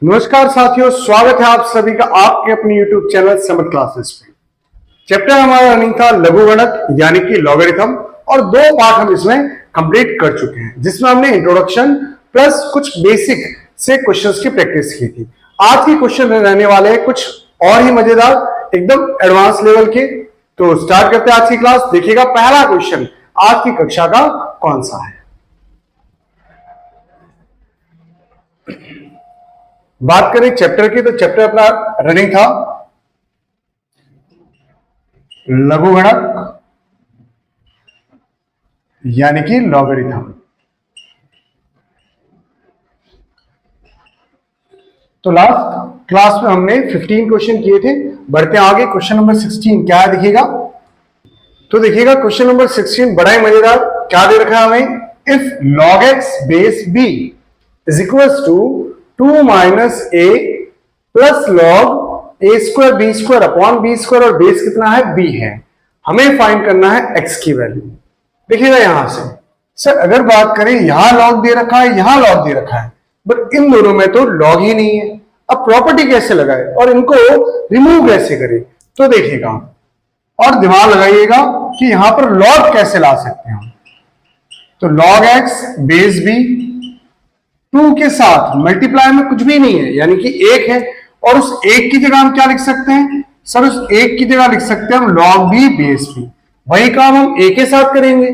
नमस्कार साथियों, स्वागत है आप सभी का आपके अपने YouTube चैनल समर क्लासेस पे। चैप्टर हमारा रनिंग था लघु गणक यानी कि लॉगरिथम, और दो पार्ट हम इसमें कंप्लीट कर चुके हैं, जिसमें हमने इंट्रोडक्शन प्लस कुछ बेसिक से क्वेश्चंस की प्रैक्टिस की थी। आज के क्वेश्चन रहने वाले हैं कुछ और ही मजेदार, एकदम एडवांस लेवल के। तो स्टार्ट करते हैं आज की क्लास। देखिएगा पहला क्वेश्चन आज की कक्षा का कौन सा है। बात करें चैप्टर की, तो चैप्टर अपना रनिंग था लघु गणक यानी कि लॉगरिथम। तो लास्ट क्लास में हमने 15 क्वेश्चन किए थे। बढ़ते हैं आगे, क्वेश्चन नंबर 16 क्या है देखिएगा। तो देखिएगा क्वेश्चन नंबर 16 बड़ा ही मजेदार। क्या दे रखा है हमें, if log x base b is equal to 2 minus a plus log a square b square upon b square, और बेस कितना है, b है। हमें फाइंड करना है x की वैल्यू। देखिएगा यहां से सर अगर बात करें, यहां लॉग दे रखा है, यहां लॉग दे रखा है, बट इन दोनों में तो लॉग ही नहीं है। अब प्रॉपर्टी कैसे लगाए और इनको रिमूव कैसे करें, तो देखिएगा और दिमाग लगाइएगा कि यहां पर लॉग कैसे ला सकते हैं हम। तो log x बेस b 2 के साथ मल्टीप्लाई में कुछ भी नहीं है, यानी कि 1 है, और उस 1 की जगह हम क्या लिख सकते हैं सर, उस 1 की जगह लिख सकते हैं हम log b बेस b। वही काम हम a के साथ करेंगे।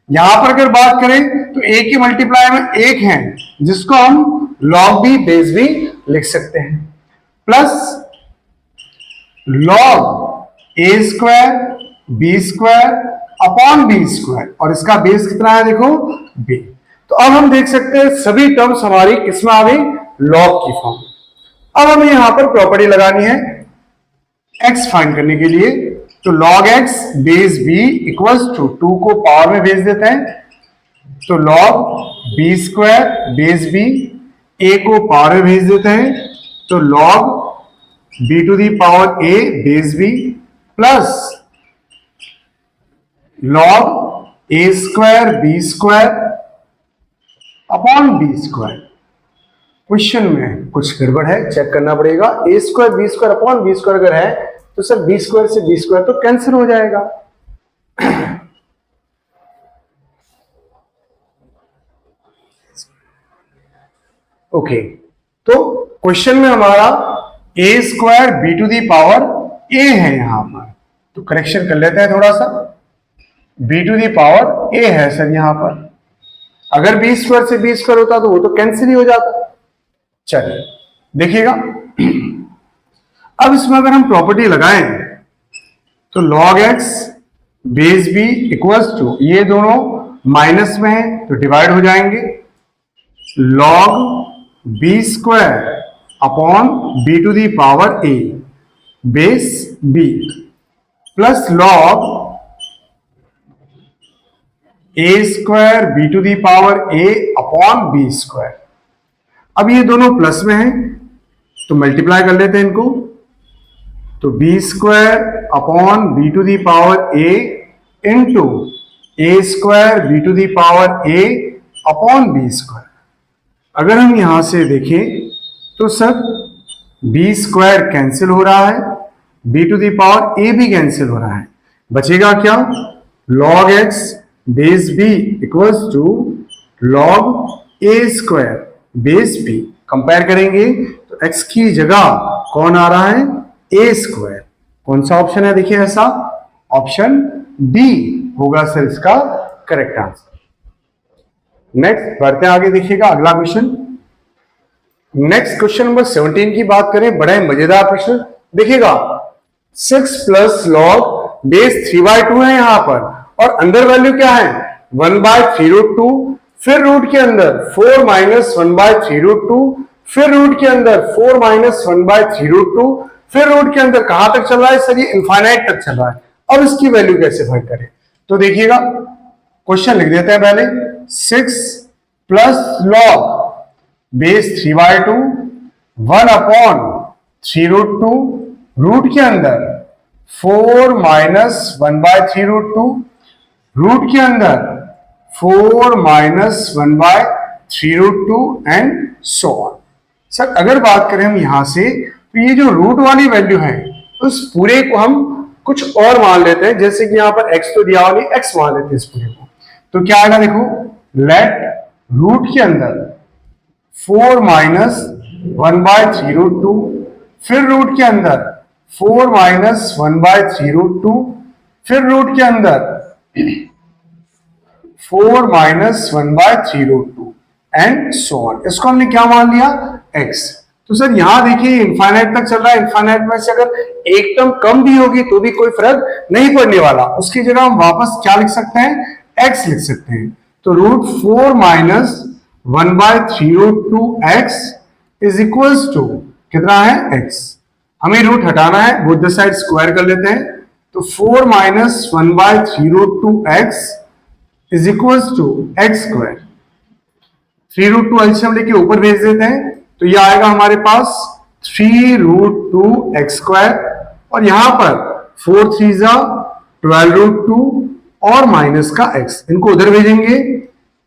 यहां पर अगर बात करें तो a की मल्टीप्लाई में 1 है, जिसको हम log b बेस b लिख सकते हैं, plus log a square b square upon b square, और इसका बेस कितना है देखो b। तो अब हम देख सकते हैं सभी टर्म्स हमारी किसमें आ गई, लॉग की फॉर्म। अब हमें यहां पर प्रॉपर्टी लगानी है x फाइंड करने के लिए। तो log x base b equals to 2 को पावर में भेज देते हैं, तो log b square base b, a को पावर में भेज देते हैं, तो log b to the power a base b plus log a square b square upon b square. Question में कुछ गड़बड़ है, चेक करना पड़ेगा। a square b square upon b square अगर है तो सर बी स्क्वायर से बी स्क्वायर तो कैंसिल हो जाएगा। ओके, तो क्वेश्चन में हमारा a square b to the power a है यहां पर, तो करेक्शन कर लेते हैं थोड़ा सा। b to the power a है सर यहां पर, अगर बी स्क्वायर से बी स्क्वायर होता तो वो तो कैंसिल ही हो जाता। चलिए देखिएगा, अब इसमें अगर हम प्रॉपर्टी लगाएं तो log x base b equals to, ये दोनों माइनस में है तो डिवाइड हो जाएंगे, log b square upon b to the power a base b plus log a square b to the power a upon b square. अब ये दोनों प्लस में हैं तो मल्टीप्लाई कर लेते हैं इनको, तो b square upon b to the power a into a square b to the power a upon b square. अगर हम यहां से देखें तो सर बी स्क्वायर कैंसिल हो रहा है, b to the power a भी कैंसिल हो रहा है, बचेगा क्या, log x base b equals to log a square base b। Compare करेंगे तो x की जगह कौन आ रहा है, a स्क्वायर। कौन सा ऑप्शन है देखिए ऐसा, ऑप्शन डी होगा सर इसका करेक्ट आंसर। नेक्स्ट बढ़ते हैं आगे, देखिएगा अगला क्वेश्चन। नेक्स्ट क्वेश्चन नंबर 17 की बात करें, बड़ा ही मजेदार प्रश्न। देखिएगा 6 प्लस लॉग बेस 3/2 है यहां पर, और अंदर वैल्यू क्या है 1/3√2, फिर रूट के अंदर 4 माइनस 1/3√2, फिर रूट के अंदर 4 माइनस 1/3√2, फिर रूट के अंदर कहां तक चल रहा है सर, ये इनफाइनाइट तक चल रहा है। अब इसकी वैल्यू कैसे फाइंड करें, तो देखिएगा क्वेश्चन लिख देते हैं पहले। 6 plus log base 3/2 1 upon 3√2, root के अंदर 4 माइनस 1/3√2, रूट के अंदर 4 minus 1/3√2 and so on. Sir अगर बात करें हम यहां से, तो ये जो रूट वाली वैल्यू है उस पूरे को हम कुछ और मान लेते हैं, जैसे कि यहाँ पर x तो दिया हुआ नहीं, x मान लेते हैं इस पूरे को। तो क्या आएगा देखो, लेट रूट के अंदर 4 माइनस 1/3√2, फिर रूट के अंदर 4 माइनस 1/3√2, फिर रूट के अंदर 4 माइनस 1/3√2 एंड सो ऑन। इसको हमने क्या मान लिया, x। तो सर यहां देखिए इनफाइनाइट तक चल रहा है, इनफाइनाइट में से अगर एक टर्म कम भी होगी तो भी कोई फर्क नहीं पड़ने वाला, उसकी जगह हम वापस क्या लिख सकते हैं, x लिख सकते हैं। तो √4 minus 1/3√2 x is equals to कितना है, x। हमें रूट हटाना है, बोथ द साइड स्क्वायर कर लेते हैं। तो 4 minus 1/3√2 x is equals to x square. 3√2 LCM लेके ऊपर भेज देते हैं, तो ये आएगा हमारे पास 3√2 x स्क्वायर, और यहां पर 4 3 12√2 और माइनस का x, इनको उधर भेजेंगे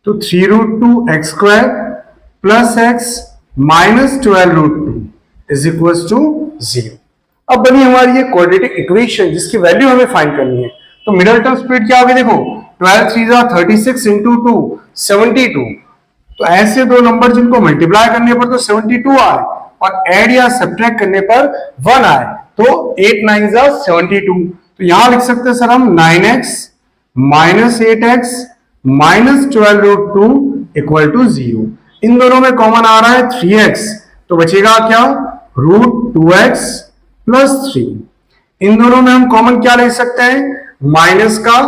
तो 3√2 x square plus x minus 12√2 is equal to 0। अब बनी हमारी ये क्वाड्रेटिक इक्वेशन जिसकी वैल्यू हमें फाइंड करनी है। तो मिडिल टर्म स्पीड क्या होगी, देखो 12 3 36 इंटू 2 72। तो ऐसे दो नंबर जिनको मल्टीप्लाई करने पर तो 72 आए और ऐड या सब्ट्रैक्ट करने पर 1 आए, तो 8 9 72। तो यहां लिख सकते हैं सर हम 9x minus 8x minus 12√2 equal to 0। इन दोनों में कॉमन आ रहा है 3x, तो बचेगा क्या, √2x प्लस 3। इन दोनों में हम कॉमन क्या ले सकते हैं, माइनस का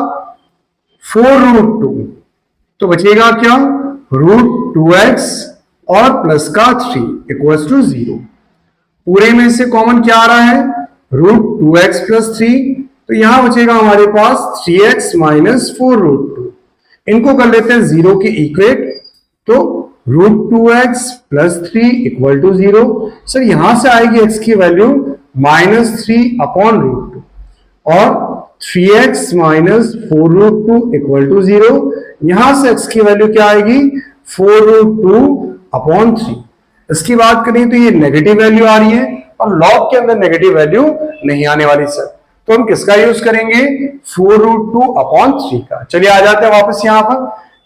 4√2, तो बचेगा क्या, √2x और प्लस का 3 इक्वल्स टू 0। पूरे में से कॉमन क्या आ रहा है, √2x प्लस 3, तो यहां बचेगा हमारे पास 3x माइनस 4√2। इनको कर लेते हैं 0 के इक्वेट, तो √2x plus 3 equal to 0। Sir यहां से आएगी x की वैल्यू -3/√2 और 3x माइनस 4√2 इक्वल टू 0। यहां से x की वैल्यू क्या आएगी, 4√2/3। इसकी बात करें तो ये नेगेटिव वैल्यू आ रही है और लॉग के अंदर नेगेटिव वैल्यू नहीं आने वाली सर, तो हम किसका यूज करेंगे, 4√2/3 का। चलिए आ जाते हैं वापस यहां पर।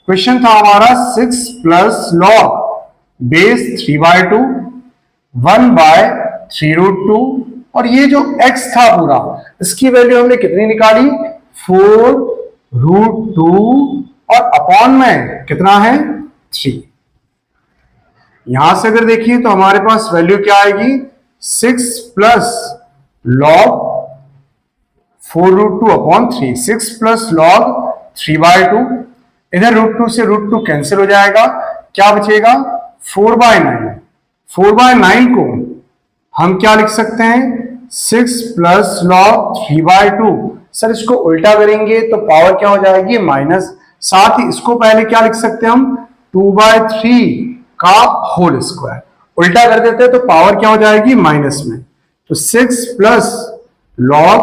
क्वेश्चन था हमारा 6 प्लस लॉग बेस 3/2 1/3√2, और ये जो x था पूरा, इसकी वैल्यू हमने कितनी निकाली, 4√2 और अपॉन में कितना है, 3। यहां से अगर देखिए तो हमारे पास वैल्यू क्या आएगी, 6 प्लस लॉग 4√2/3, 6 प्लस लॉग 3/2, इधर √2 से √2 कैंसिल हो जाएगा, क्या बचेगा, 4/9। 4/9 को हम क्या लिख सकते हैं, 6 प्लस लॉग 3/2। सर इसको उल्टा करेंगे तो पावर क्या हो जाएगी, माइनस। साथ ही इसको पहले क्या लिख सकते हैं हम, 2/3 का होल स्क्वायर। उल्टा कर देते हैं तो पावर क्या हो जाएगी, माइनस में। तो 6 प्लस लॉग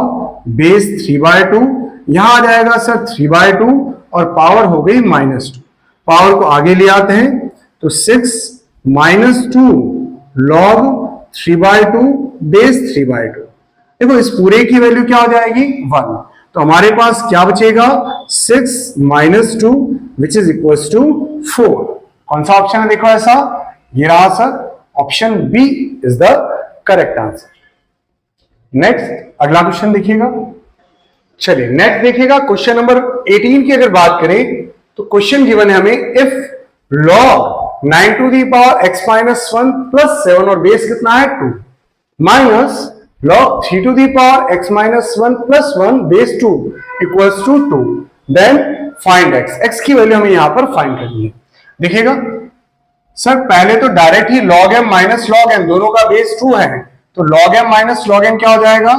बेस 3/2, यहां आ जाएगा सर 3/2 और पावर हो गई -2। पावर को आगे ले आते हैं तो 6 -2 लॉग 3/2 बेस 3/2। देखो इस पूरे की वैल्यू क्या हो जाएगी, 1। तो हमारे पास क्या बचेगा, 6 - 2 विच इज इक्वल टू 4। कौन सा ऑप्शन है, देखो ऐसा, ये रहा sir, option B is the correct answer. Next अगला क्वेश्चन देखिएगा। चलिए नेक्स्ट देखिएगा क्वेश्चन नंबर 18 की अगर बात करें तो क्वेश्चन गिवन है हमें, if log 9 to the power x minus 1 plus 7 और बेस कितना है 2 minus log 3 to the power x minus 1 plus 1 base 2 equals to 2, then find x। x की वैल्यू हमें यहां पर फाइंड करनी है। देखिएगा सर पहले तो डायरेक्ट ही log m minus log m, दोनों का बेस 2 है, तो log m minus log m क्या हो जाएगा,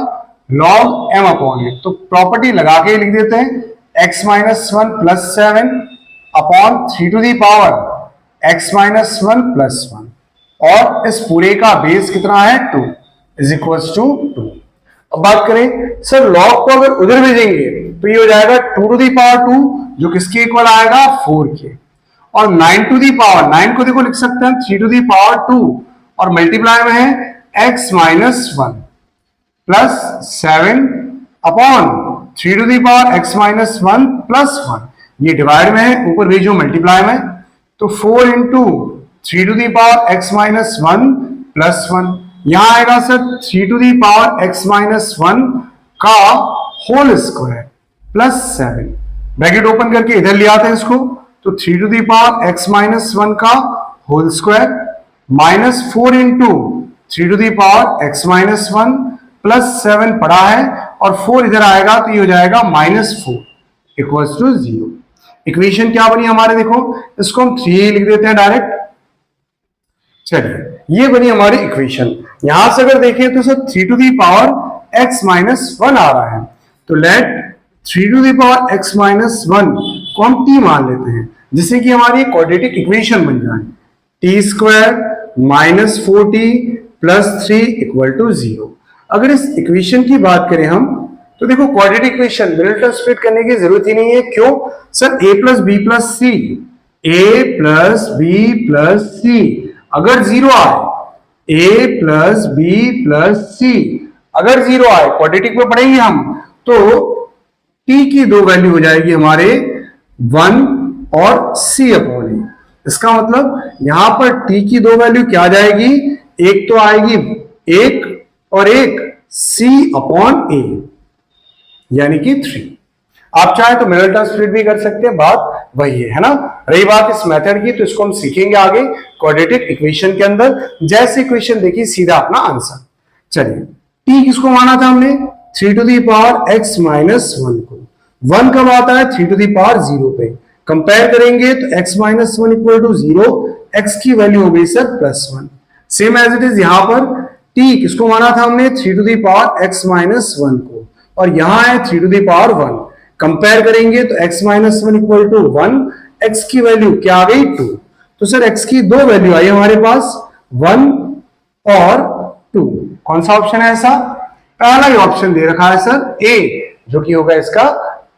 log m अपॉन m। तो प्रॉपर्टी लगा के लिख देते हैं, x minus 1 plus 7 upon 3 to the power x minus 1 plus 1, और इस पूरे का बेस कितना है 2 इज इक्वल्स टू 2। अब बात करें सर लॉग को अगर उधर भेजेंगे तो ये हो जाएगा 2 टू दी पावर 2 जो किसके इक्वल आएगा 4 के, और 9 टू दी पावर 9 को देखो लिख सकते हैं 3 टू दी पावर 2 और मल्टीप्लाई में है x minus 1 plus 7 upon 3 to the power x minus 1 plus 1, ये डिवाइड में है, ऊपर भेजो मल्टीप्लाई में, तो 4 into 3 to the power x minus 1 plus 1, यहां आएगा sir 3 to the power x minus 1 का whole square plus 7, bracket open करके इधर ले आते हैं इसको, तो 3 to the power x minus 1 का whole square minus 4 into 3 to the power x minus 1 plus 7 पड़ा है, और 4 इधर आएगा तो ये हो जाएगा -4 इक्वल्स टू 0। इक्वेशन क्या बनी हमारे, देखो इसको हम 3 लिख देते हैं डायरेक्ट। चलिए ये बनी हमारी इक्वेशन। यहां से अगर देखें तो sir 3 to the power x minus 1 आ रहा है, तो let 3 to the power x minus 1 को हम t मान लेते हैं, जिससे कि हमारी क्वाड्रेटिक इक्वेशन बन जाए t square minus 4t plus 3 equal to 0। अगर इस इक्वेशन की बात करें हम, तो देखो quadratic equation middle term split करने की जरूरत ही नहीं है। क्यों sir, a plus B plus C, a plus B plus C अगर 0 आए, a plus B plus C अगर 0 आए, क्वाड्रेटिक में पढ़ेंगे हम, तो t की दो वैल्यू हो जाएगी हमारे 1 और c अपॉन a। इसका मतलब यहां पर t की दो वैल्यू क्या आ जाएगी, एक तो आएगी 1 और एक c अपॉन a, यानी कि 3। आप चाहे तो मिडिल टर्म स्प्लिट भी कर सकते हैं, बात वही है ना। रही बात इस मेथड की, तो इसको हम सीखेंगे आगे क्वाड्रेटिक इक्वेशन के अंदर। जैसे इक्वेशन देखिए सीधा अपना आंसर। चलिए t किसको माना था हमने, 3 to the power x minus 1 को। 1 कब आता है, 3 टू दी पावर 0 पे। कंपेयर करेंगे तो x minus 1 equal to 0, x की वैल्यू हो गई sir plus 1। Same as it is यहां पर t किसको माना था हमने, 3 to the power x minus 1 को, और यहां है 3 टू दी पावर 1। कंपेयर करेंगे तो x minus 1 equal to 1, x की वैल्यू क्या आ गई 2। तो सर x की दो वैल्यू आई हमारे पास, 1 और 2। कौन सा ऑप्शन है ऐसा, पहला ही ऑप्शन दे रखा है सर A, जो कि होगा इसका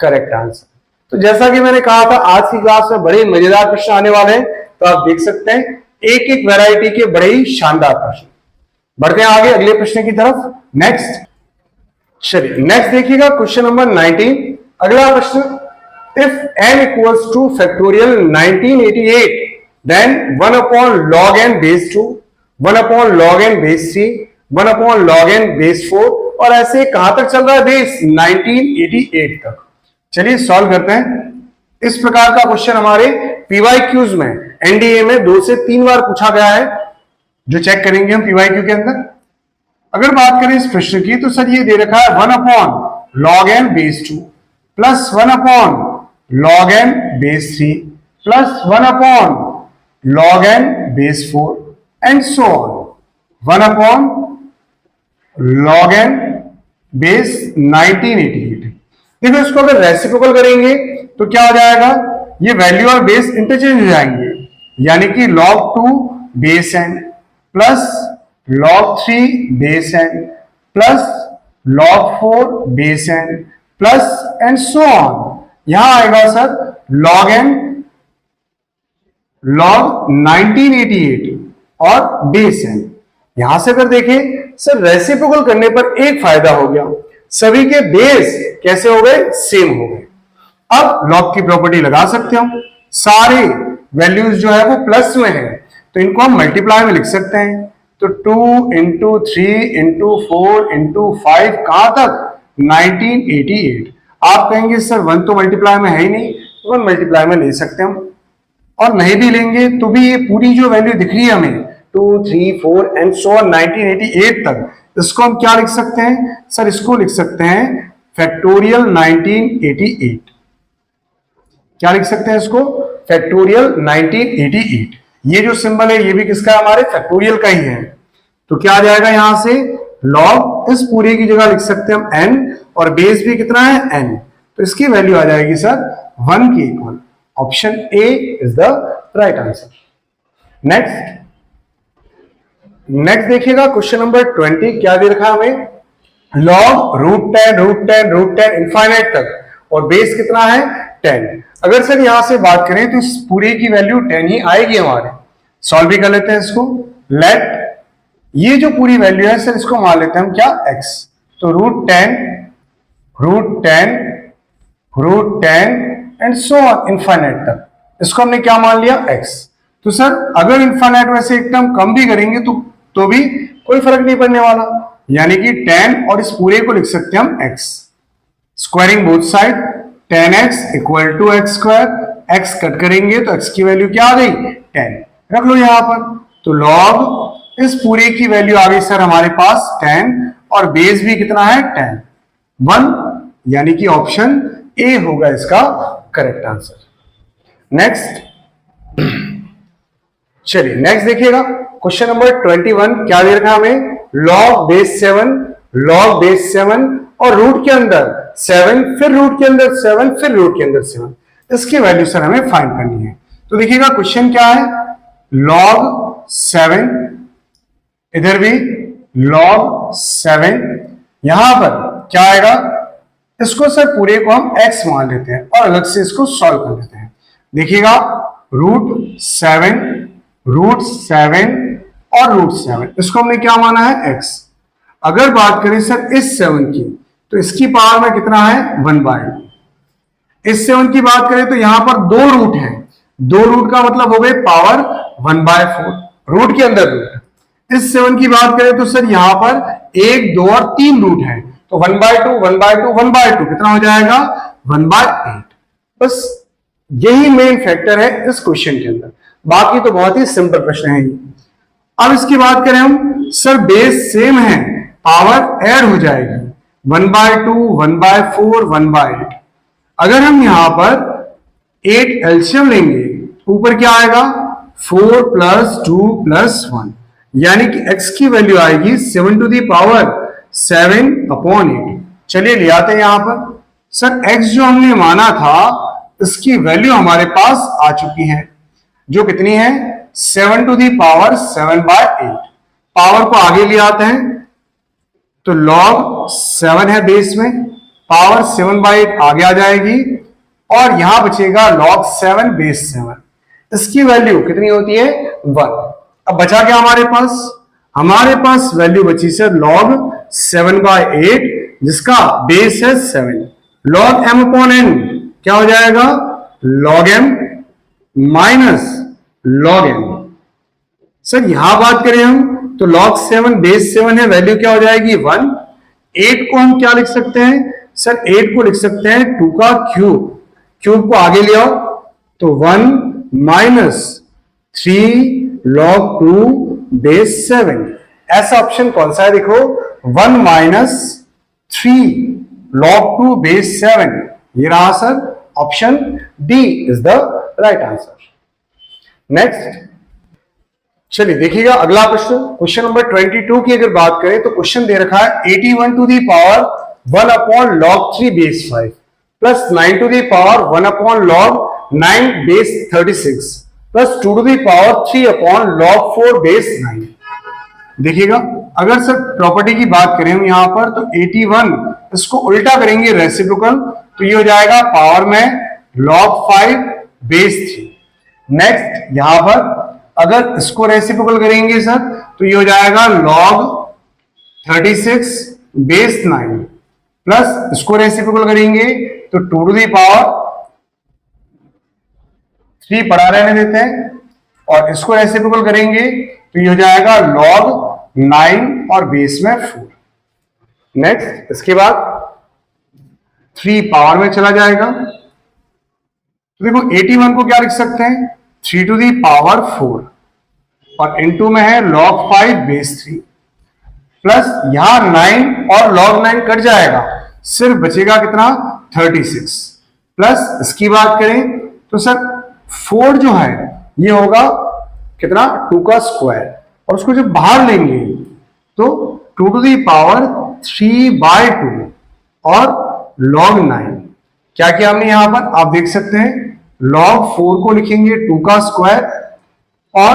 करेक्ट आंसर। तो जैसा कि मैंने कहा था आज की क्लास में बड़े मजेदार प्रश्न आने वाले हैं, तो आप देख सकते हैं एक एक वैरायटी के बड़े ही शानदार प्रश्न। बढ़ते हैं आगे अगले प्रश्न की तरफ। नेक्स्ट, चलिए नेक्स्ट देखिएगा क्वेश्चन नंबर 19। अगला प्रश्न, if n equals to factorial 1988 then 1 upon log n base 2, 1 upon log n base 3, 1 upon log n base 4, और ऐसे कहां तक चल रहा है बेस 1988 तक। चलिए सॉल्व करते हैं। इस प्रकार का क्वेश्चन हमारे पीवाईक्यूज में एनडीए में 2 से 3 बार पूछा गया है, जो चेक करेंगे हम पीवाईक्यू के अंदर। अगर बात करें इस प्रश्न की, तो सर ये दे रखा है 1 upon log n base 2 plus 1 upon log n base 3 plus 1 upon log n base 4 and so on 1 upon log n base 1988। देखो इसको अगर रेसिप्रोकल करेंगे तो क्या हो जाएगा, ये वैल्यू और बेस इंटरचेंज हो जाएंगे, यानी कि log 2 base n plus log 3 base n plus log 4 base n plus and so on. यहां आएगा सर log n log 1988 और बेस n। यहां से अगर देखें सर रेसिप्रोकल करने पर एक फायदा हो गया, सभी के बेस कैसे हो गए, सेम हो गए। अब log की प्रॉपर्टी लगा सकते हो, सारे वैल्यूज जो है वो प्लस में है, तो इनको हम मल्टीप्लाई में लिख सकते हैं। तो 2 इंटू 3 इंटू 4 इंटू 5 कहां तक 1988। आप कहेंगे सर 1 तो मल्टीप्लाई में है ही नहीं, 1 मल्टीप्लाई में ले सकते हैं हम, और नहीं भी लेंगे तो भी ये पूरी जो वैल्यू दिख रही है हमें 2 3 4 एंड सो ऑन 1988 तक, इसको हम क्या लिख सकते हैं सर, इसको लिख सकते हैं फैक्टोरियल 1988। क्या लिख सकते हैं इसको, फैक्टोरियल 1988। ये जो सिंबल है ये भी किसका है, हमारे फैक्टोरियल का ही है। तो क्या आ जाएगा यहां से log, इस पूरे की जगह लिख सकते हैं हम n, और बेस भी कितना है n, तो इसकी वैल्यू आ जाएगी सर 1 के equal. Option A is the right answer. Next देखिएगा क्वेश्चन नंबर 20। क्या दे रखा है हमें, log √10 इनफाइनाइट तक, और बेस कितना है 10। अगर सर यहां से बात करें तो इस पूरे की वैल्यू 10 ही आएगी हमारे। सॉल्व भी कर लेते हैं इसको। लेट ये जो पूरी वैल्यू है सर इसको मान लेते हैं हम क्या x। तो √10 एंड सो ऑन इनफाइनाइट तक, इसको हमने क्या मान लिया x। तो सर अगर इनफाइनाइट में से एक टर्म कम भी करेंगे तो भी कोई फर्क नहीं पड़ने वाला, यानी कि 10 और इस पूरे को लिख सकते हैं हम x। Squaring both side 10x equal to x square, x cut करेंगे तो x की वैल्यू क्या आ गई 10, रख लो यहां पर। तो log इस पूरे की वैल्यू आ गई सर हमारे पास 10 और बेस भी कितना है 10, 1, यानी कि ऑप्शन ए होगा इसका करेक्ट आंसर। नेक्स्ट, चलिए नेक्स्ट देखिएगा क्वेश्चन नंबर 21 क्या दे रखा हमें, log बेस 7 और रूट के अंदर 7, फिर रूट के अंदर 7, फिर रूट के अंदर 7, इसकी वैल्यू सर हमें फाइंड करनी है। तो देखिएगा क्वेश्चन क्या है, log 7, इधर भी log 7, यहां पर क्या आएगा, इसको सर पूरे को हम x मान लेते हैं और अलग से इसको सॉल्व कर लेते हैं। देखिएगा √7 और √7, इसको हमने क्या माना है x। अगर बात करें सर इस 7 की, तो इसकी पावर में कितना है 1/2। इस 7 की बात करें तो यहां पर 2 रूट है, 2 रूट का मतलब हो गए पावर 1/4, रूट के अंदर रूट। इस 7 की बात करें तो सर यहां पर 1, 2 और 3 रूट है, तो 1/2 कितना हो जाएगा 1/8। बस यही मेन फैक्टर है इस क्वेश्चन के अंदर, बाकी तो बहुत ही सिंपल प्रश्न है। अब इसकी बात करें हम, सर बेस सेम है, पावर ऐड हो जाएगी 1/2, 1/4, 1/8। अगर हम यहां पर 8 एलसीएम लेंगे, ऊपर क्या आएगा 4 + 2 + 1, यानी कि x की वैल्यू आएगी 7/7/8। चलिए ले आते हैं यहां पर, सर x जो हमने माना था इसकी वैल्यू हमारे पास आ चुकी है, जो कितनी है 7/7/8। पावर को आगे ले आते हैं तो log 7 है बेस में, पावर 7/8 आगे आ जाएगी और यहां बचेगा log 7 बेस 7, इसकी वैल्यू कितनी होती है 1। अब बचा क्या हमारे पास वैल्यू बची सर log 7/8, जिसका बेस है 7। log m/n क्या हो जाएगा log m minus log n। Sir यहां बात करें हम तो log 7 बेस 7 है, वैल्यू क्या हो जाएगी 1। 8 को हम क्या लिख सकते हैं सर, 8 को लिख सकते हैं 2 का क्यूब को आगे ले आओ तो 1 - 3 log 2 बेस 7। ऐसा ऑप्शन कौन सा है, देखो 1 - 3 log 2 बेस 7, ये रहा sir option D is the right answer. Next, चलिए देखिएगा अगला प्रश्न, क्वेश्चन नंबर 22 की अगर बात करें तो क्वेश्चन दे रखा है 81 * 1/log 3 base 5 plus 9 * 1/log 9 base 36 plus 2 * 3/log 4 base 9। देखिएगा अगर सर प्रॉपर्टी की बात करें हम यहां पर तो 81 इसको उल्टा करेंगे रेसिप्रोकल, तो ये हो जाएगा पावर में log 5 बेस 3। नेक्स्ट यहां पर अगर इसको रेसिप्रोकल करेंगे सर तो ये हो जाएगा log 36 बेस 9 प्लस इसको रेसिप्रोकल करेंगे तो 2 * 3 पड़ा रहने देते हैं और इसको रेसिप्रोकल करेंगे तो ये हो जाएगा log 9 और बेस में 4। नेक्स्ट इसके बाद 3 पावर में चला जाएगा, तो देखो 81 को क्या लिख सकते हैं 3 ⁴ और इनटू में है log 5 बेस 3 प्लस यहां 9 और log 9 कट जाएगा, सिर्फ बचेगा कितना 36 प्लस इसकी बात करें तो सर 4 जो है ये होगा कितना 2 का स्क्वायर और उसको जब बाहर लेंगे तो 2 ⁵ और log 9 क्या किया हमने यहां पर आप देख सकते हैं log 4 को लिखेंगे 2 का स्क्वायर और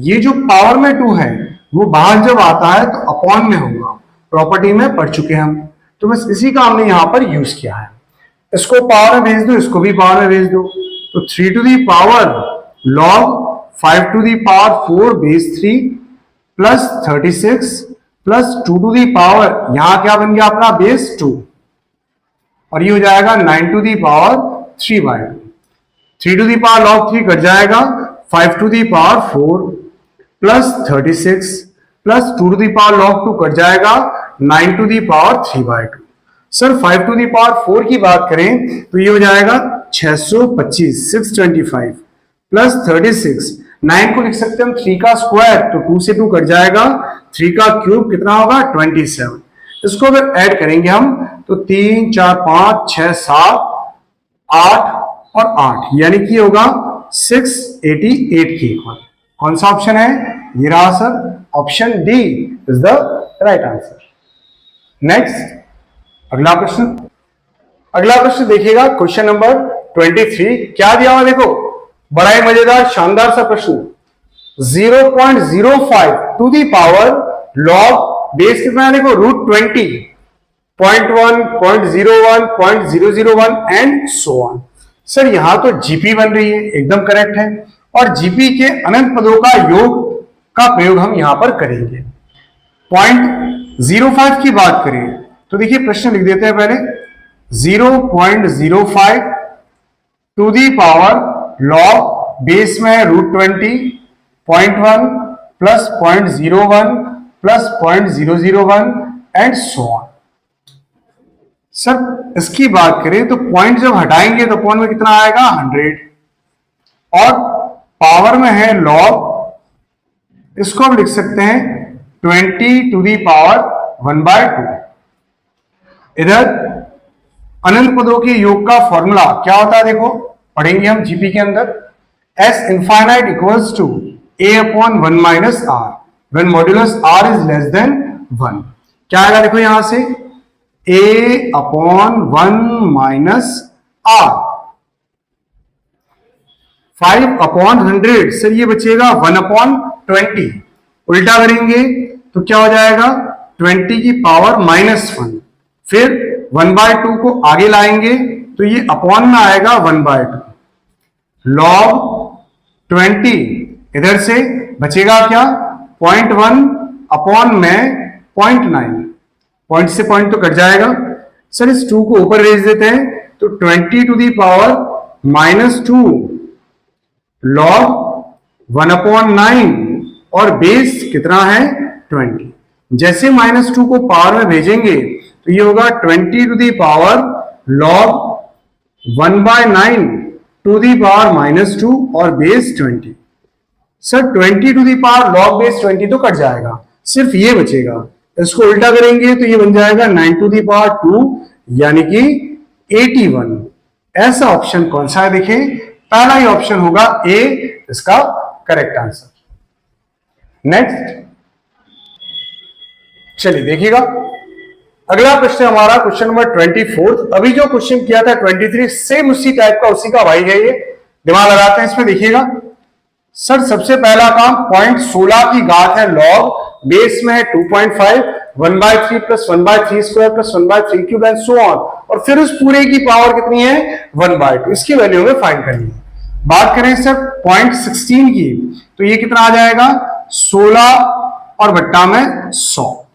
ये जो पावर में 2 है वो बाहर जब आता है तो अपॉन में होगा, प्रॉपर्टी में पढ़ चुके हैं हम, तो बस इसी का हमने यहां पर यूज किया है। इसको पावर में भेज दो, इसको भी पावर में भेज दो, तो 3 log 5 ⁴ base 3 plus 36 plus 2 to the power, यहां क्या बन गया अपना बेस 2, और ये हो जाएगा 9 to the power 3/2। 3 to the power log 3 cut जाएगा, 5 to the power 4 plus 36 plus 2 to the power log 2 cut जाएगा, 9 to the power 3/2। Sir 5 to the power 4 की बात करें तो ये हो जाएगा 625, 625 प्लस 36, 9 को लिख सकते हैं हम 3 का स्क्वायर, तो 2 से 2 कट जाएगा, 3 का क्यूब कितना होगा 27। इसको अगर ऐड करेंगे हम तो 3 4 5 6 7 8 और 8, यानी कि होगा 688 के इक्वल। कौन सा ऑप्शन है? ये रहा sir, option D is the right answer. Next अगला प्रश्न, अगला प्रश्न देखिएगा, क्वेश्चन नंबर 23। क्या दिया हुआ देखो, बड़ा ही मजेदार शानदार सा प्रश्न। 0.05 to the power log base कितना है देखो, √20, 0.1, 0.01, 0.001 एंड सो ऑन। सर यहां तो जीपी बन रही है, एकदम करेक्ट है, और जीपी के अनंत पदों का योग का प्रयोग हम यहां पर करेंगे। 0.05 की बात करें तो देखिए प्रश्न लिख देते हैं पहले, 0.05 to the power log base में है √20, 0.1 plus 0.01 plus 0.001 and so on. Sir इसकी बात करें तो पॉइंट जब हटाएंगे तो पॉइंट में कितना आएगा 100, और पावर में है लॉग, इसको हम लिख सकते हैं 20 टू दी पावर 1/2। इधर अनंत पदों के योग का फॉर्मूला क्या होता है देखो, पढ़ेंगे हम जीपी के अंदर, S infinite equals to a upon 1 minus r when modulus r is less than 1। क्या आएगा देखो यहां से, a upon 1 minus r, 5 upon 100, sir ये बचेगा 1 upon 20, उल्टा करेंगे तो क्या हो जाएगा 20 की पावर -1, फिर 1/2 को आगे लाएंगे तो ये अपॉन में आएगा 1/2, लॉग 20, इधर से बचेगा क्या 0.1 अपॉन में 0.9, पॉइंट से पॉइंट तो कट जाएगा। सर इस 2 को ऊपर रेज देते हैं तो 20 टू दी पावर -2 लॉग 1/9, और बेस कितना है 20। जैसे -2 को पावर में भेजेंगे तो ये होगा 20 to the power log 1/9 to the power -2 और base 20। Sir 20 to the power log base 20 तो कट जाएगा, सिर्फ ये बचेगा, इसको उल्टा करेंगे तो ये बन जाएगा 9 टू दी पावर 2, यानी कि 81। ऐसा ऑप्शन कौन सा है देखें, पहला ही ऑप्शन होगा ए इसका करेक्ट आंसर। नेक्स्ट चलिए देखिएगा, अगला प्रश्न हमारा क्वेश्चन नंबर 24। अभी जो क्वेश्चन किया था 23 सेम उसी टाइप का, उसी का भाई है ये, दिमाग लगाते हैं इसमें। देखिएगा सर सबसे पहला काम 0.16 की घात है लॉग, बेस में है 2.5, 1/3 plus 1/3 square plus 1/3 cube and so on, और फिर उस पूरे की पावर कितनी है 1/2, इसकी वैल्यू हमें फाइंड करनी है। बात करें सर 0.16 की तो ये कितना आ जाएगा 16 और बट्टा में 100,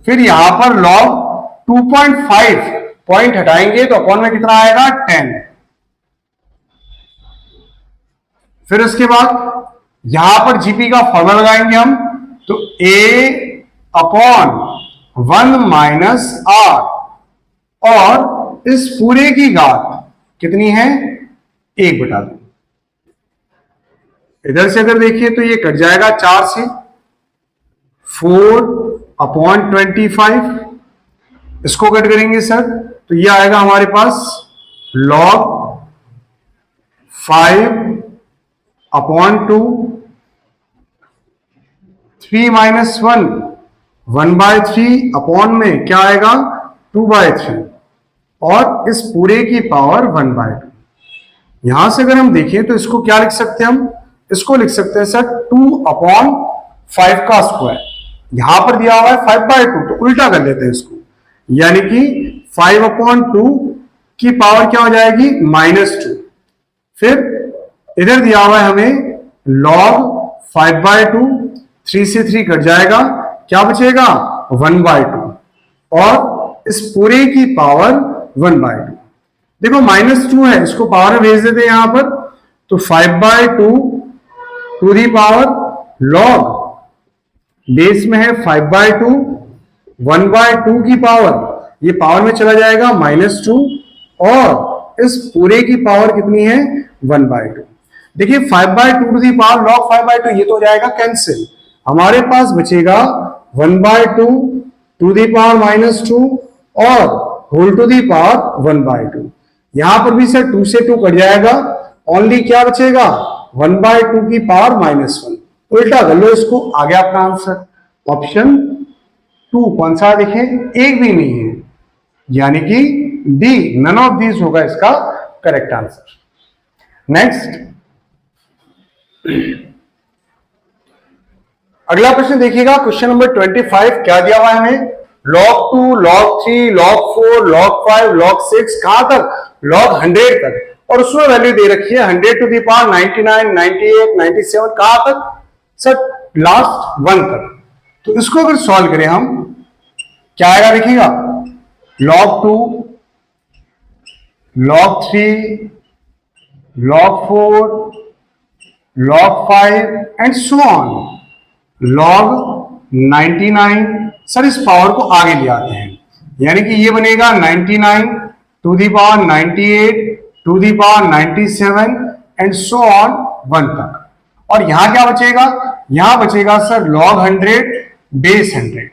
फिर यहां पर लॉग 2.5 पॉइंट हटाएंगे तो अपॉन में कितना आएगा 10, फिर उसके बाद यहां पर जीपी का फॉर्मूला लगाएंगे हम तो a अपॉन 1 माइनस r, और इस पूरे की घात कितनी है 1/2। इधर से अगर देखिए तो ये कट जाएगा 4 से, 4/25, इसको कट करेंगे सर तो ये आएगा हमारे पास लॉग 5/2, 3 - 1, 1/3 अपॉन में क्या आएगा 2/3, और इस पूरे की पावर 1/2। यहां से अगर हम देखें तो इसको क्या लिख सकते हैं हम, इसको लिख सकते हैं सर 2/5 का स्क्वायर, यहां पर दिया हुआ है 5/2 तो उल्टा कर लेते हैं इसको, यानी कि 5/2 की पावर क्या हो जाएगी -2, फिर इधर दिया हुआ है हमें log 5/2 3 से 3 कट जाएगा, क्या बचेगा 1/2 और इस पूरे की पावर 1/2। देखो -2 है, इसको पावर में भेज देते हैं यहां पर, तो 5/2 to the power log base में है 5/2 1/2 की पावर, ये पावर में चला जाएगा -2 और इस पूरे की पावर कितनी है 1/2। देखिए 5/2 टू दी पावर लॉग 5/2 ये तो हो जाएगा कैंसिल, हमारे पास बचेगा 1/2 टू दी पावर -2 और होल टू दी पावर 1/2। यहां पर भी सर 2 से 2 कट जाएगा, ओनली क्या बचेगा 1/2 की पावर -1। उल्टा कर लो इसको, आ गया अपना आंसर ऑप्शन 2। कौन सा देखें, एक भी नहीं है, यानी कि डी नन ऑफ दीज होगा इसका करेक्ट आंसर। नेक्स्ट अगला प्रश्न देखिएगा, क्वेश्चन नंबर 25 क्या दिया हुआ है हमें, log 2, log 3, log 4, log 5, log 6 कहां तक, log 100 तक, और उसमें वैल्यू दे रखी है 100 टू दी पावर 99, 98, 97 कहां तक सर, लास्ट 1 तक। तो इसको अगर सॉल्व करें हम, क्या आएगा देखिएगा, log 2, log 3, log 4, log 5 and so on, log 99। Sir इस पावर को आगे ले आते हैं, यानी कि ये बनेगा 99 to the power 98 to the power 97 and so on 1 तक। और यहां क्या बचेगा, यहां बचेगा सर log 100 बेस 100,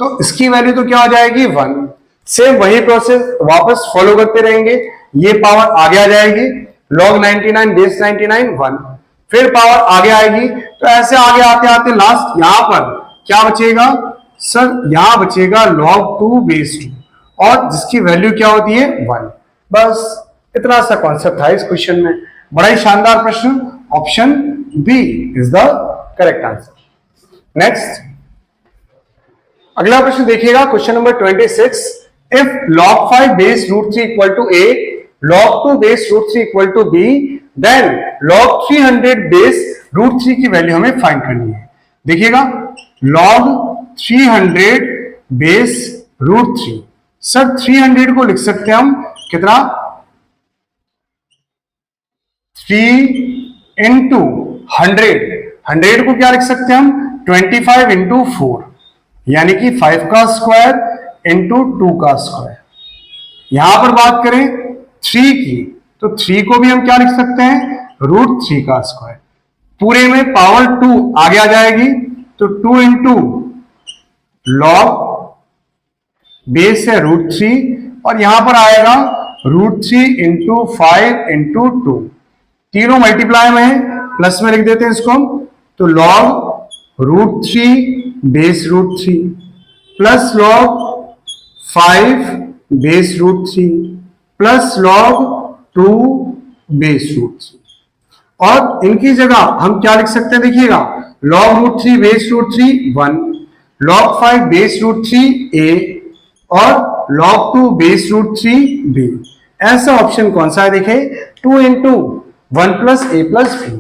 तो इसकी वैल्यू तो क्या हो जाएगी 1। सेम वही प्रोसेस वापस फॉलो करते रहेंगे, ये पावर आगे आ जाएगी, log 99 बेस 99 1, फिर पावर आगे आएगी, तो ऐसे आगे आते आते लास्ट यहां पर क्या बचेगा सर, यहां बचेगा log 2 बेस 2 और जिसकी वैल्यू क्या होती है 1। बस इतना सा कॉन्सेप्ट था इस क्वेश्चन में, बड़ा ही शानदार प्रश्न, option B is the correct answer. Next अगला प्रश्न देखिएगा, question number 26, if log 5 base root 3 equal to a, log 2 base root 3 equal to b, then log 300 base root 3 की वैल्यू हमें फाइंड करनी है। देखिएगा log 300 बेस रूट 3, सर 300 को लिख सकते हैं हम कितना, 3 इंटू 100 को क्या लिख सकते हैं हम 25 इंटू 4, यानी कि 5 का स्क्वायर इंटू 2 का स्क्वायर। यहां पर बात करें 3 की, तो 3 को भी हम क्या लिख सकते हैं रूट 3 का स्क्वायर, पूरे में पावर 2 आगे आ जाएगी, तो 2 इंटू लॉग बेस है रूट 3 और यहां पर आएगा रूट 3 इंटू 5 इंटू 2, तीनों मल्टीप्लाई में है, प्लस में लिख देते हैं इसको हम, तो log root 3 base root 3 plus log 5 base root 3 plus log 2 base root 3, और इनकी जगह हम क्या लिख सकते हैं देखिएगा, log root 3 base root 3 1, log 5 base root 3 a और log 2 बेस रूट 3 b। ऐसा ऑप्शन कौन सा है देखे, 2 into 1 plus a plus b,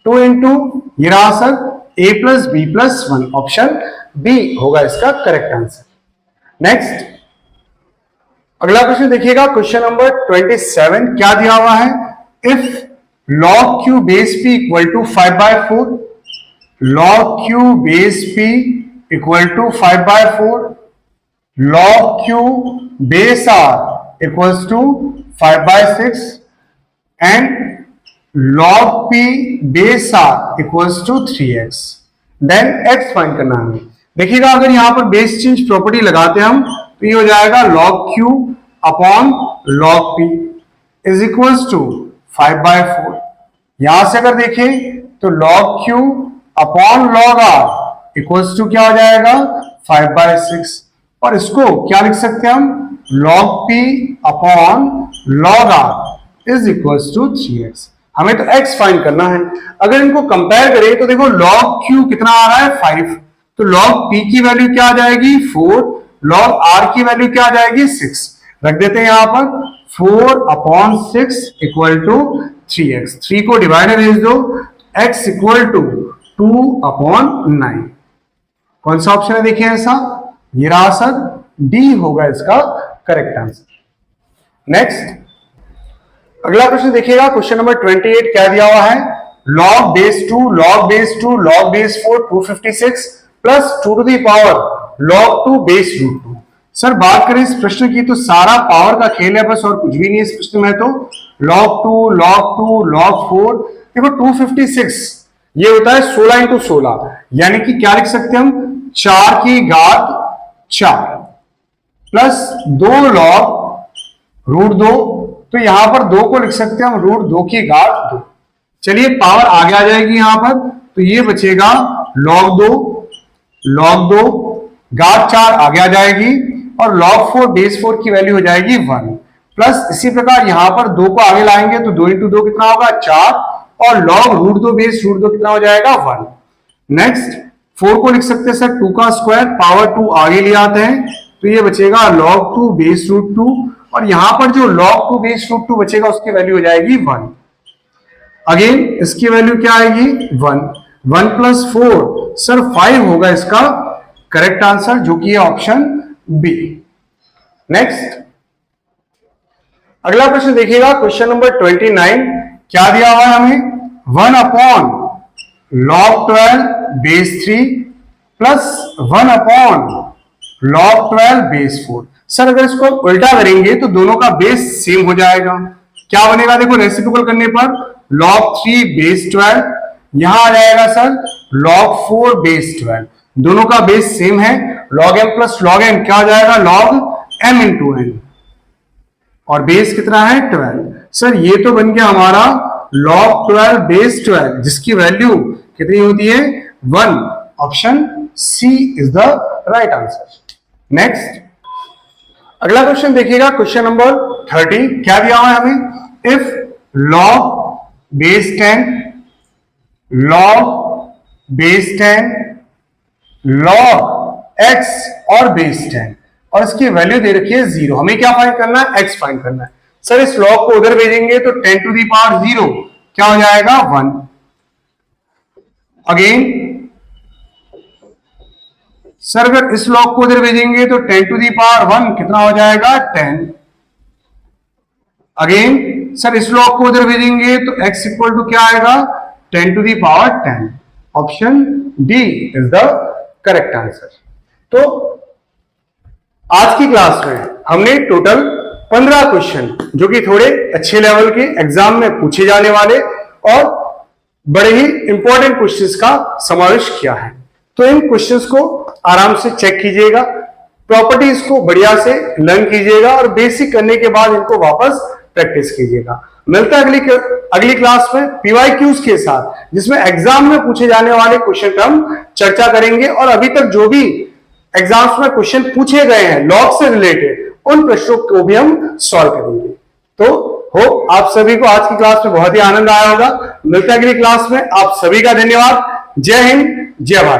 2 into ये रहा sir a plus b plus 1, option b होगा इसका करेक्ट आंसर। नेक्स्ट अगला क्वेश्चन देखिएगा, क्वेश्चन नंबर 27 क्या दिया हुआ है, if log q base p equal to 5/4, log q base p equal to 5/4, log q base r equals to 5/6 and log p base r equals to 3x, देन x find करना है। देखिएगा अगर यहां पर बेस चेंज प्रॉपर्टी लगाते हैं हम, तो ये हो जाएगा log q upon log p is equals to 5/4। यहां से अगर देखें तो log q upon log r equals to क्या हो जाएगा 5/6, और इसको क्या लिख सकते हैं हम, log p upon log r is equals to 3x। हमें तो x फाइंड करना है। अगर इनको कंपेयर करें तो देखो log q कितना आ रहा है 5, तो log p की वैल्यू क्या आ जाएगी 4, log r की वैल्यू क्या आ जाएगी 6, रख देते हैं यहां पर 4/6 इक्वल टू 3x, 3 को डिवाइडर भेज दो, x इक्वल टू 2/9। कौन सा ऑप्शन है देखिए ऐसा, ये रहा सर, डी होगा इसका करेक्ट आंसर। नेक्स्ट अगला प्रश्न देखिएगा, क्वेश्चन नंबर 28 क्या दिया हुआ है, log base 2 log base 2 log base 4 256 plus 2 to the power log 2 base root 2। Sir बात करें इस प्रश्न की तो सारा पावर का खेल है बस, और कुछ भी नहीं इस प्रश्न में। तो log 2 log 2 log 4, देखो 256 ये होता है 16 इंटू 16, यानी कि क्या लिख सकते हैं हम, 4 की घात 4 प्लस 2 log रूट 2, तो यहां पर 2 को लिख सकते हैं हम रूट 2 की घात 2। चलिए पावर आगे आ जाएगी यहां पर, तो ये बचेगा log 2 घात 4 आगे आ जाएगी, और log 4 बेस 4 की वैल्यू हो जाएगी 1 प्लस इसी प्रकार यहां पर 2 को आगे लाएंगे तो 2 इंटू 2 कितना होगा 4, और log रूट 2 बेस रूट 2 कितना हो जाएगा 1। नेक्स्ट 4 को लिख सकते हैं सर 2 का स्क्वायर, पावर 2 आगे ले आते हैं तो ये बचेगा log 2 बेस रूट 2, और यहां पर जो log 2 बेस रूट 2 बचेगा उसकी वैल्यू हो जाएगी 1। अगेन इसकी वैल्यू क्या आएगी 1, 1 प्लस 4 सर 5 होगा इसका करेक्ट आंसर, जो कि है ऑप्शन बी। नेक्स्ट अगला प्रश्न देखिएगा, क्वेश्चन नंबर 29 क्या दिया हुआ है हमें, 1 upon log 12 base 3 plus 1 upon log 12 base 4। Sir अगर इसको उल्टा करेंगे तो दोनों का बेस सेम हो जाएगा, क्या बनेगा, देखो रेसिप्रोकल करने पर log 3 बेस 12, यहां आ जाएगा सर log 4 बेस 12, दोनों का बेस सेम है, log m plus log n क्या हो जाएगा log m इंटू n, और बेस कितना है 12। सर ये तो बन गया हमारा log 12 बेस 12 जिसकी वैल्यू कितनी होती है 1, option C is the right answer. Next अगला क्वेश्चन देखिएगा, क्वेश्चन नंबर 30 क्या दिया हुआ है हमें, if log base 10 log base 10 log x और बेस 10, और इसकी वैल्यू दे रखी है 0, हमें क्या फाइंड करना है, x फाइंड करना है। सर इस log को उधर भेजेंगे तो 10 टू दी पावर 0 क्या हो जाएगा 1। अगेन सर अगर इस log को उधर भेजेंगे तो 10 टू दी पावर 1 कितना हो जाएगा 10। अगेन सर इस log को उधर भेजेंगे तो x इक्वल टू क्या आएगा 10 to the power 10, option D is the correct answer. तो आज की क्लास में हमने टोटल 15 क्वेश्चन जो कि थोड़े अच्छे लेवल के एग्जाम में पूछे जाने वाले और बड़े ही इंपॉर्टेंट क्वेश्चंस का समावेश किया है। तो इन क्वेश्चंस को आराम से चेक कीजिएगा, प्रॉपर्टीज को बढ़िया से लर्न कीजिएगा, और बेसिक करने के बाद इनको वापस प्रैक्टिस कीजिएगा। मिलता है अगली क्लास में पीवाईक्यूज के साथ, जिसमें एग्जाम में पूछे जाने वाले क्वेश्चन का हम चर्चा करेंगे, और अभी तक जो भी एग्जाम्स में क्वेश्चन पूछे गए हैं लॉग से रिलेटेड उन प्रश्नों को भी हम सॉल्व करेंगे। तो हो आप सभी को आज की क्लास में बहुत ही आनंद आया होगा। मिलता है अगली क्लास में, आप सभी का धन्यवाद। जय हिंद, जय भारत।